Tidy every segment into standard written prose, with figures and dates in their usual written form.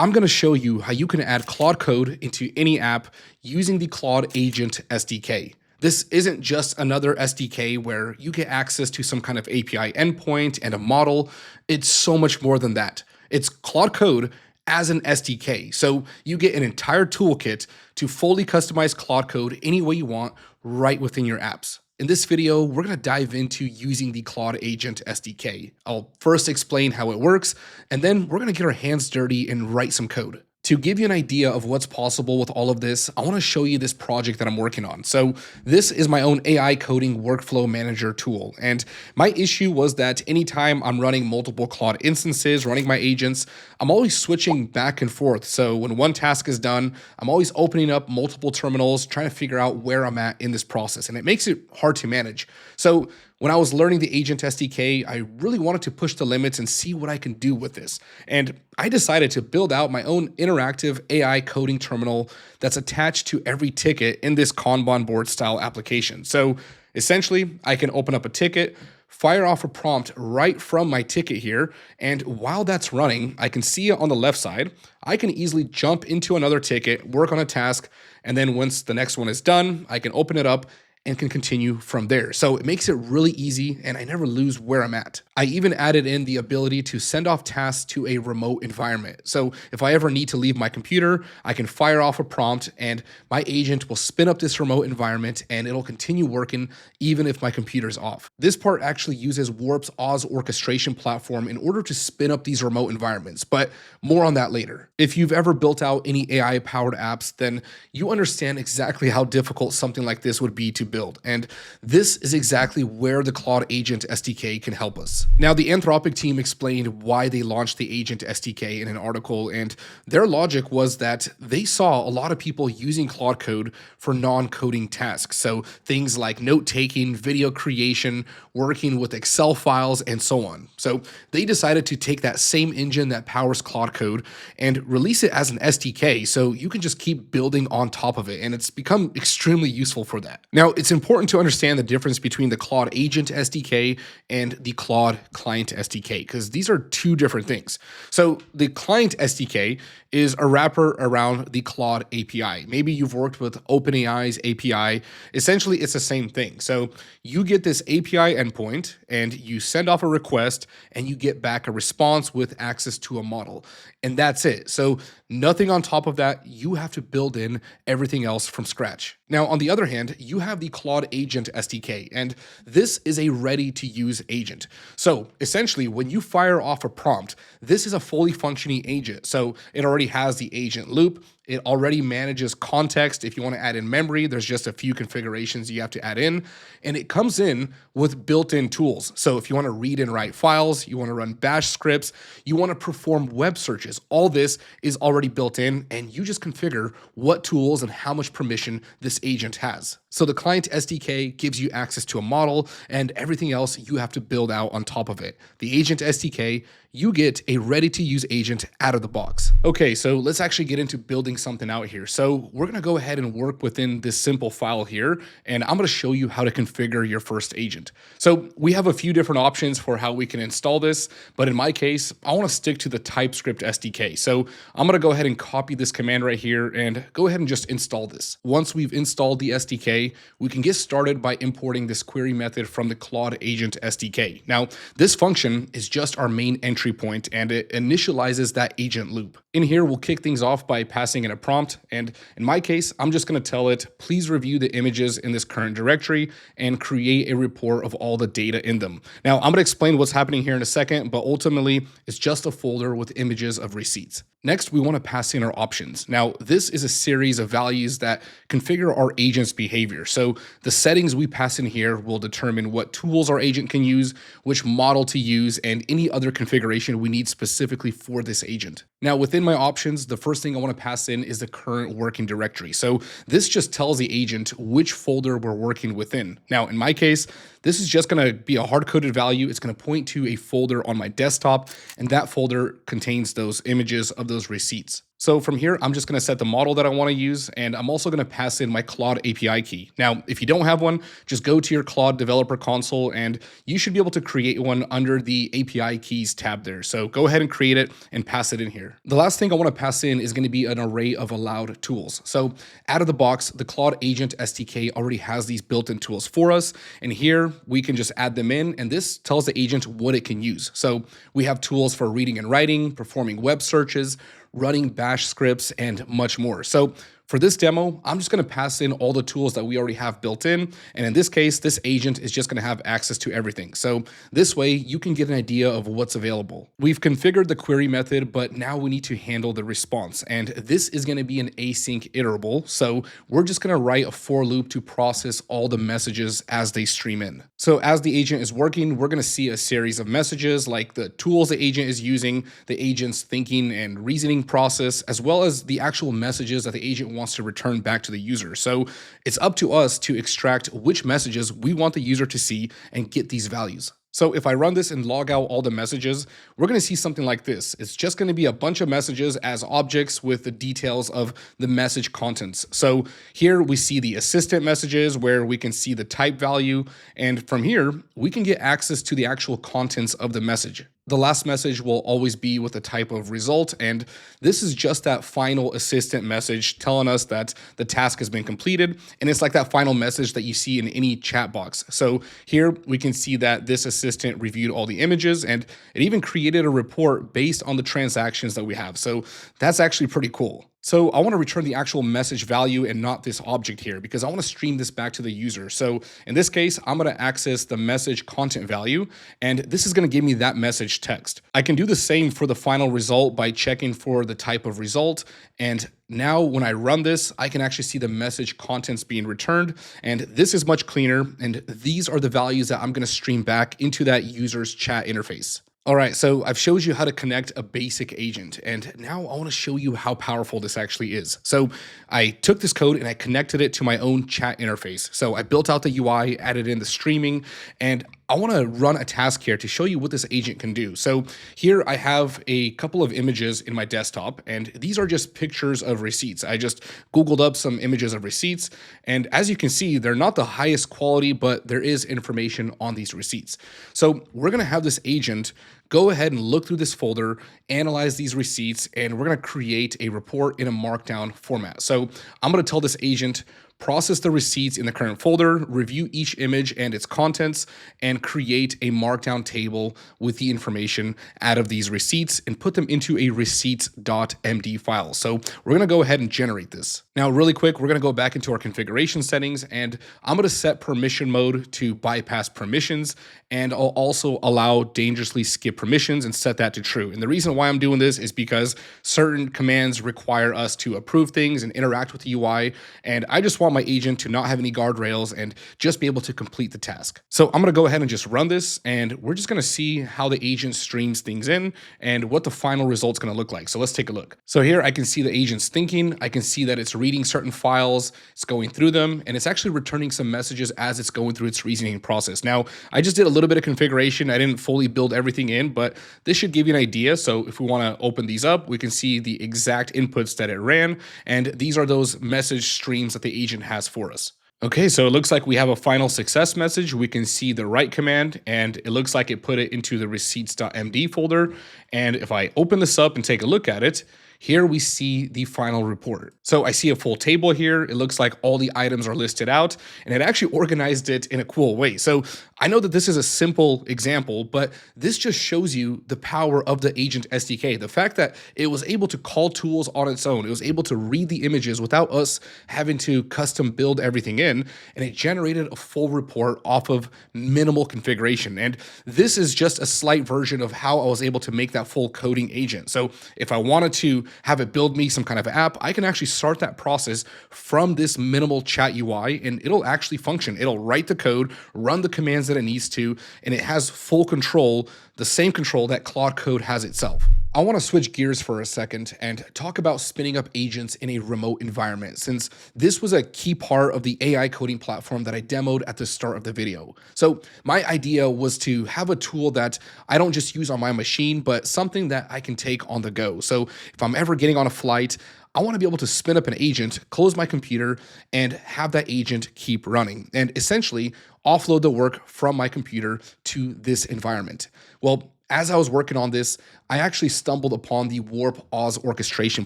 I'm going to show you how you can add Claude Code into any app using the Claude Agent SDK. This isn't just another SDK where you get access to some kind of API endpoint and a model. It's so much more than that. It's Claude Code as an SDK. So you get an entire toolkit to fully customize Claude Code any way you want right within your apps. In this video, we're going to dive into using the Claude Agent SDK. I'll first explain how it works, and then we're going to get our hands dirty and write some code. To give you an idea of what's possible with all of this, I want to show you this project that I'm working on. So this is my own AI coding workflow manager tool. And my issue was that anytime I'm running multiple Claude instances, running my agents, I'm always switching back and forth. So when one task is done, I'm always opening up multiple terminals, trying to figure out where I'm at in this process. And it makes it hard to manage. So when I was learning the Agent SDK, I really wanted to push the limits and see what I can do with this. And I decided to build out my own interactive AI coding terminal that's attached to every ticket in this Kanban board style application. So essentially, I can open up a ticket, fire off a prompt right from my ticket here, and while that's running, I can see it on the left side. I can easily jump into another ticket, work on a task, and then once the next one is done, I can open it up and can continue from there. So it makes it really easy and I never lose where I'm at. I even added in the ability to send off tasks to a remote environment. So if I ever need to leave my computer, I can fire off a prompt and my agent will spin up this remote environment and it'll continue working even if my computer's off. This part actually uses Warp's Oz orchestration platform in order to spin up these remote environments, but more on that later. If you've ever built out any AI powered apps, then you understand exactly how difficult something like this would be to build. And this is exactly where the Claude Agent SDK can help us. Now, the Anthropic team explained why they launched the Agent SDK in an article, and their logic was that they saw a lot of people using Claude Code for non-coding tasks. So things like note-taking, video creation, working with Excel files, and so on. So they decided to take that same engine that powers Claude Code and release it as an SDK so you can just keep building on top of it, and it's become extremely useful for that. Now, it's important to understand the difference between the Claude Agent SDK and the Claude Client SDK, because these are two different things. So the Client SDK is a wrapper around the Claude API. Maybe you've worked with OpenAI's API. Essentially, it's the same thing. So you get this API endpoint and you send off a request and you get back a response with access to a model. And that's it. So nothing on top of that. You have to build in everything else from scratch. Now, on the other hand, you have the Claude Agent SDK, and this is a ready-to-use agent. So essentially, when you fire off a prompt, this is a fully functioning agent. So it already has the agent loop. It already manages context. If you want to add in memory, there's just a few configurations you have to add in, and it comes in with built-in tools. So if you want to read and write files, you want to run bash scripts, you want to perform web searches, all this is already built in, and you just configure what tools and how much permission this agent has. So the Client SDK gives you access to a model, and everything else you have to build out on top of it. The Agent SDK, you get a ready-to-use agent out of the box. Okay, so let's actually get into building something out here. So we're gonna go ahead and work within this simple file here, and I'm gonna show you how to configure your first agent. So we have a few different options for how we can install this, but in my case, I wanna stick to the TypeScript SDK. So I'm gonna go ahead and copy this command right here and go ahead and just install this. Once we've installed the SDK, we can get started by importing this query method from the Claude Agent SDK. Now, this function is just our main entry point, and it initializes that agent loop. In here, we'll kick things off by passing in a prompt, and in my case, I'm just going to tell it, please review the images in this current directory and create a report of all the data in them. Now, I'm going to explain what's happening here in a second, but ultimately, it's just a folder with images of receipts. Next, we want to pass in our options. Now, this is a series of values that configure our agent's behavior. So the settings we pass in here will determine what tools our agent can use, which model to use, and any other configuration we need specifically for this agent. Now, within my options, the first thing I want to pass in is the current working directory. So this just tells the agent which folder we're working within. Now, in my case, this is just going to be a hard-coded value. It's going to point to a folder on my desktop, and that folder contains those images of those receipts. So from here, I'm just going to set the model that I want to use, and I'm also going to pass in my Claude API key. Now, if you don't have one, just go to your Claude developer console, and you should be able to create one under the API keys tab there. So go ahead and create it and pass it in here. The last thing I want to pass in is going to be an array of allowed tools. So out of the box, the Claude Agent SDK already has these built-in tools for us, and here we can just add them in, and this tells the agent what it can use. So we have tools for reading and writing, performing web searches, running bash scripts, and much more. So for this demo, I'm just going to pass in all the tools that we already have built in. And in this case, this agent is just going to have access to everything. So this way you can get an idea of what's available. We've configured the query method, but now we need to handle the response. And this is going to be an async iterable. So we're just going to write a for loop to process all the messages as they stream in. So as the agent is working, we're going to see a series of messages like the tools the agent is using, the agent's thinking and reasoning process, as well as the actual messages that the agent wants to return back to the user. So it's up to us to extract which messages we want the user to see and get these values. So if I run this and log out all the messages, we're going to see something like this. It's just going to be a bunch of messages as objects with the details of the message contents. So here we see the assistant messages where we can see the type value. And from here, we can get access to the actual contents of the message. The last message will always be with the type of result, and this is just that final assistant message telling us that the task has been completed, and it's like that final message that you see in any chat box. So here we can see that this assistant reviewed all the images, and it even created a report based on the transactions that we have. So that's actually pretty cool. So I want to return the actual message value and not this object here because I want to stream this back to the user. So in this case, I'm going to access the message content value, and this is going to give me that message text. I can do the same for the final result by checking for the type of result. And now when I run this, I can actually see the message contents being returned. And this is much cleaner. And these are the values that I'm going to stream back into that user's chat interface. All right, so I've showed you how to connect a basic agent, and now I want to show you how powerful this actually is. So I took this code and I connected it to my own chat interface. So I built out the UI, added in the streaming, and I want to run a task here to show you what this agent can do. So here I have a couple of images in my desktop, and these are just pictures of receipts. I just Googled up some images of receipts, and as you can see, they're not the highest quality, but there is information on these receipts. So we're going to have this agent go ahead and look through this folder, analyze these receipts, and we're going to create a report in a markdown format. So I'm going to tell this agent, process the receipts in the current folder, review each image and its contents, and create a markdown table with the information out of these receipts and put them into a receipts.md file. So we're going to go ahead and generate this. Now, really quick, we're going to go back into our configuration settings, and I'm going to set permission mode to bypass permissions, and I'll also allow dangerously skip permissions and set that to true. And the reason why I'm doing this is because certain commands require us to approve things and interact with the UI, and I just want my agent to not have any guardrails and just be able to complete the task. So I'm going to go ahead and just run this, and we're just going to see how the agent streams things in and what the final result's going to look like. So let's take a look. So here I can see the agent's thinking. I can see that it's reading certain files, it's going through them, and it's actually returning some messages as it's going through its reasoning process. Now, I just did a little bit of configuration. I didn't fully build everything in, but this should give you an idea. So if we want to open these up, we can see the exact inputs that it ran, and these are those message streams that the agent has for us. Okay, so it looks like we have a final success message. We can see the write command, and it looks like it put it into the receipts.md folder. And if I open this up and take a look at it, here we see the final report. So I see a full table here. It looks like all the items are listed out, and it actually organized it in a cool way. So I know that this is a simple example, but this just shows you the power of the Agent SDK. The fact that it was able to call tools on its own. It was able to read the images without us having to custom build everything in, and it generated a full report off of minimal configuration. And this is just a slight version of how I was able to make that full coding agent. So if I wanted to have it build me some kind of app, I can actually start that process from this minimal chat UI, and it'll actually function. It'll write the code, run the commands that it needs to, and it has full control the same control that Claude Code has itself. I want to switch gears for a second and talk about spinning up agents in a remote environment, since this was a key part of the AI coding platform that I demoed at the start of the video. So my idea was to have a tool that I don't just use on my machine, but something that I can take on the go. So if I'm ever getting on a flight, I want to be able to spin up an agent, close my computer, and have that agent keep running, and essentially offload the work from my computer to this environment. Well, as I was working on this, I actually stumbled upon the Warp Oz orchestration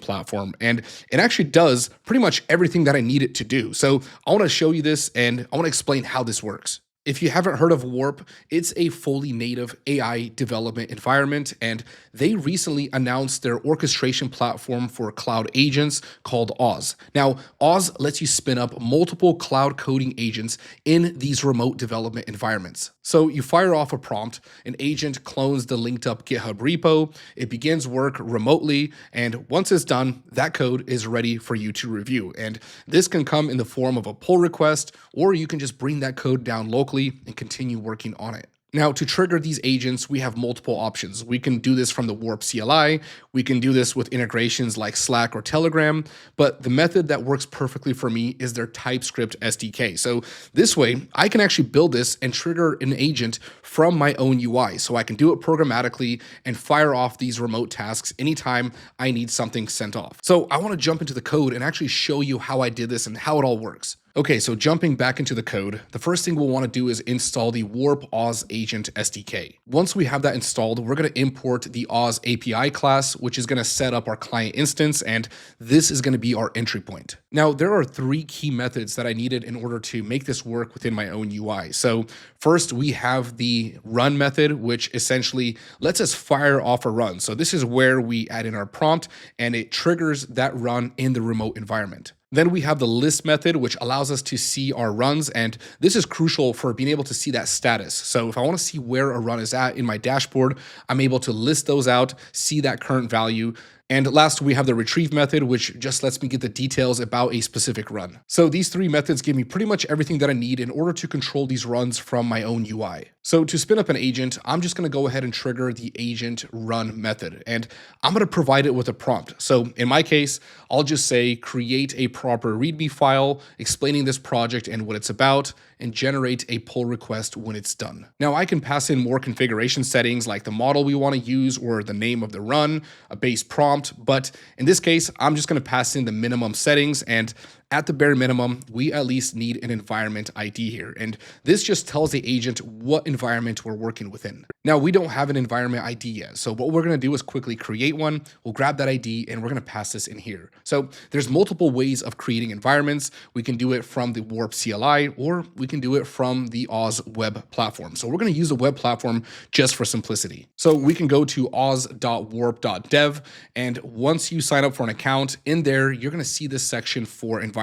platform, and it actually does pretty much everything that I need it to do. So I want to show you this, and I want to explain how this works. If you haven't heard of Warp, it's a fully native AI development environment, and they recently announced their orchestration platform for cloud agents called Oz. Now, Oz lets you spin up multiple cloud coding agents in these remote development environments. So you fire off a prompt, an agent clones the linked up GitHub repo, it begins work remotely, and once it's done, that code is ready for you to review. And this can come in the form of a pull request, or you can just bring that code down locally and continue working on it. Now, to trigger these agents, we have multiple options. We can do this from the Warp CLI, we can do this with integrations like Slack or Telegram, but the method that works perfectly for me is their TypeScript SDK. So this way, I can actually build this and trigger an agent from my own UI. So I can do it programmatically and fire off these remote tasks anytime I need something sent off. So I want to jump into the code and actually show you how I did this and how it all works. Okay, so jumping back into the code, the first thing we'll want to do is install the Warp Oz Agent SDK. Once we have that installed, we're going to import the Oz API class, which is going to set up our client instance, and this is going to be our entry point. Now, there are three key methods that I needed in order to make this work within my own UI. So first, we have the run method, which essentially lets us fire off a run. So this is where we add in our prompt, and it triggers that run in the remote environment. Then we have the list method, which allows us to see our runs, and this is crucial for being able to see that status. So if I want to see where a run is at in my dashboard, I'm able to list those out, see that current value. And last, we have the retrieve method, which just lets me get the details about a specific run. So these three methods give me pretty much everything that I need in order to control these runs from my own UI. So to spin up an agent, I'm just going to go ahead and trigger the agent run method, and I'm going to provide it with a prompt. So in my case, I'll just say create a proper README file explaining this project and what it's about, and generate a pull request when it's done. Now I can pass in more configuration settings like the model we want to use or the name of the run, a base prompt, but in this case, I'm just going to pass in the minimum settings, and at the bare minimum, we at least need an environment ID here. And this just tells the agent what environment we're working within. Now, we don't have an environment ID yet. So what we're going to do is quickly create one. We'll grab that ID and we're going to pass this in here. So there's multiple ways of creating environments. We can do it from the Warp CLI, or we can do it from the Oz web platform. So we're going to use the web platform just for simplicity. So we can go to oz.warp.dev. And once you sign up for an account in there, you're going to see this section for environments.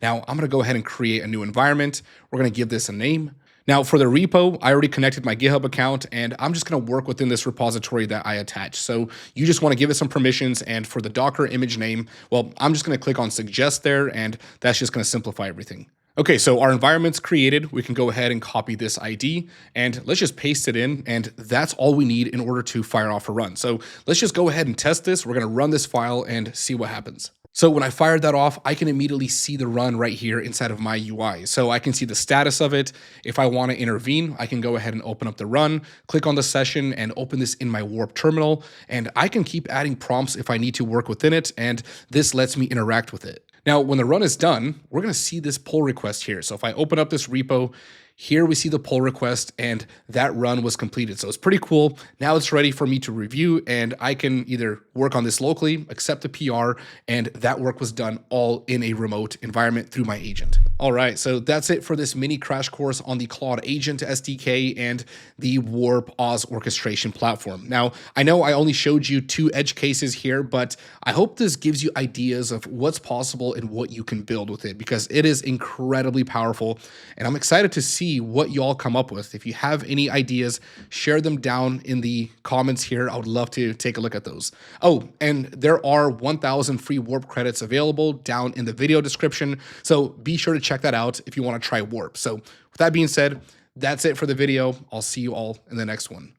Now I'm going to go ahead and create a new environment. We're going to give this a name. Now for the repo, I already connected my GitHub account, and I'm just going to work within this repository that I attached. So you just want to give it some permissions, and for the Docker image name, well, I'm just going to click on suggest there, and that's just going to simplify everything. Okay, so our environment's created. We can go ahead and copy this ID, and let's just paste it in, and that's all we need in order to fire off a run. So let's just go ahead and test this. We're going to run this file and see what happens. So when I fired that off, I can immediately see the run right here inside of my UI. So I can see the status of it. If I want to intervene, I can go ahead and open up the run, click on the session, and open this in my Warp terminal. And I can keep adding prompts if I need to work within it, and this lets me interact with it. Now, when the run is done, we're going to see this pull request here. So if I open up this repo, here we see the pull request, and that run was completed. So it's pretty cool. Now it's ready for me to review, and I can either work on this locally, accept the PR, and that work was done all in a remote environment through my agent. All right, so that's it for this mini crash course on the Claude Agent SDK and the Warp Oz orchestration platform. Now, I know I only showed you two edge cases here, but I hope this gives you ideas of what's possible and what you can build with it, because it is incredibly powerful, and I'm excited to see what y'all come up with. If you have any ideas, share them down in the comments here. I would love to take a look at those. Oh, and there are 1,000 free Warp credits available down in the video description, so be sure to check that out if you want to try Warp. So with that being said, that's it for the video. I'll see you all in the next one.